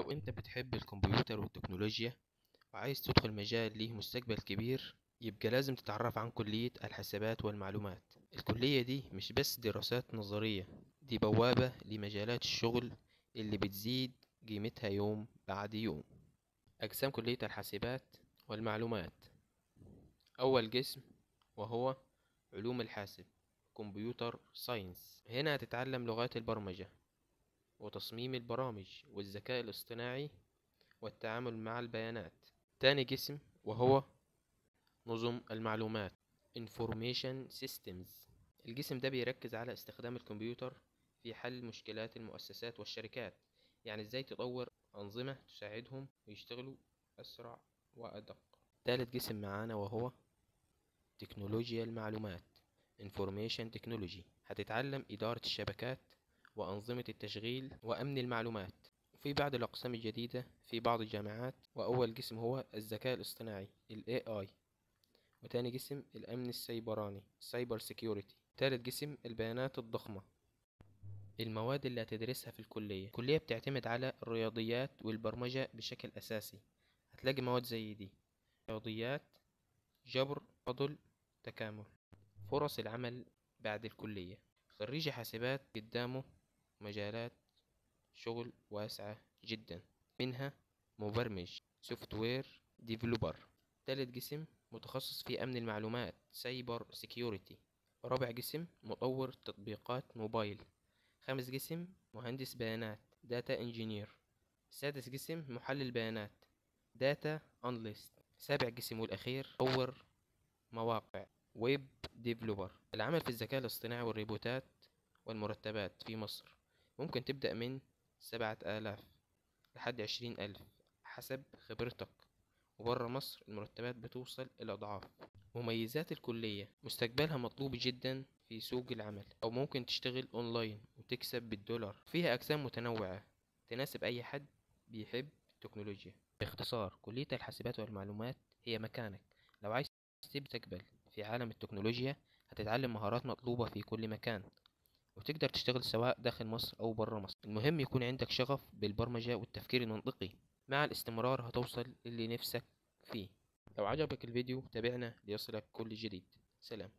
لو انت بتحب الكمبيوتر والتكنولوجيا وعايز تدخل مجال ليه مستقبل كبير، يبقى لازم تتعرف عن كلية الحاسبات والمعلومات. الكلية دي مش بس دراسات نظرية، دي بوابة لمجالات الشغل اللي بتزيد قيمتها يوم بعد يوم. أقسام كلية الحاسبات والمعلومات: أول قسم وهو علوم الحاسب، كمبيوتر ساينس. هنا هتتعلم لغات البرمجة وتصميم البرامج والذكاء الاصطناعي والتعامل مع البيانات. تاني قسم وهو نظم المعلومات Information Systems. القسم ده بيركز على استخدام الكمبيوتر في حل مشكلات المؤسسات والشركات، يعني ازاي تطور أنظمة تساعدهم ويشتغلوا أسرع وأدق. تالت قسم معانا وهو تكنولوجيا المعلومات Information Technology. هتتعلم إدارة الشبكات وأنظمة التشغيل وأمن المعلومات. وفي بعض الأقسام الجديدة في بعض الجامعات، وأول قسم هو الذكاء الاصطناعي ال AI، وتاني قسم الأمن السيبراني Cyber Security، تالت قسم البيانات الضخمة. المواد اللي هتدرسها في الكلية بتعتمد على الرياضيات والبرمجة بشكل أساسي. هتلاقي مواد زي دي: رياضيات، جبر، فضل، تكامل. فرص العمل بعد الكلية: خريج حاسبات قدامه مجالات شغل واسعة جدا، منها مبرمج سوفت وير ديفلوبر. تالت قسم متخصص في أمن المعلومات سايبر سيكيورتي. رابع قسم مطور تطبيقات موبايل. خامس قسم مهندس بيانات داتا انجينير. سادس قسم محلل بيانات داتا اناليست. سابع قسم والأخير مطور مواقع ويب ديفلوبر. العمل في الذكاء الاصطناعي والروبوتات والمرتبات في مصر ممكن تبدأ من 7000 لحد 20,000 حسب خبرتك، وبره مصر المرتبات بتوصل إلى أضعاف. مميزات الكلية: مستقبلها مطلوب جدا في سوق العمل، أو ممكن تشتغل أونلاين وتكسب بالدولار. فيها أقسام متنوعة تناسب أي حد بيحب التكنولوجيا. باختصار، كلية الحاسبات والمعلومات هي مكانك لو عايز تستقبل في عالم التكنولوجيا. هتتعلم مهارات مطلوبة في كل مكان، وتقدر تشتغل سواء داخل مصر أو برا مصر. المهم يكون عندك شغف بالبرمجة والتفكير المنطقي. مع الاستمرار هتوصل اللي نفسك فيه. لو عجبك الفيديو تابعنا ليصلك كل جديد. سلام.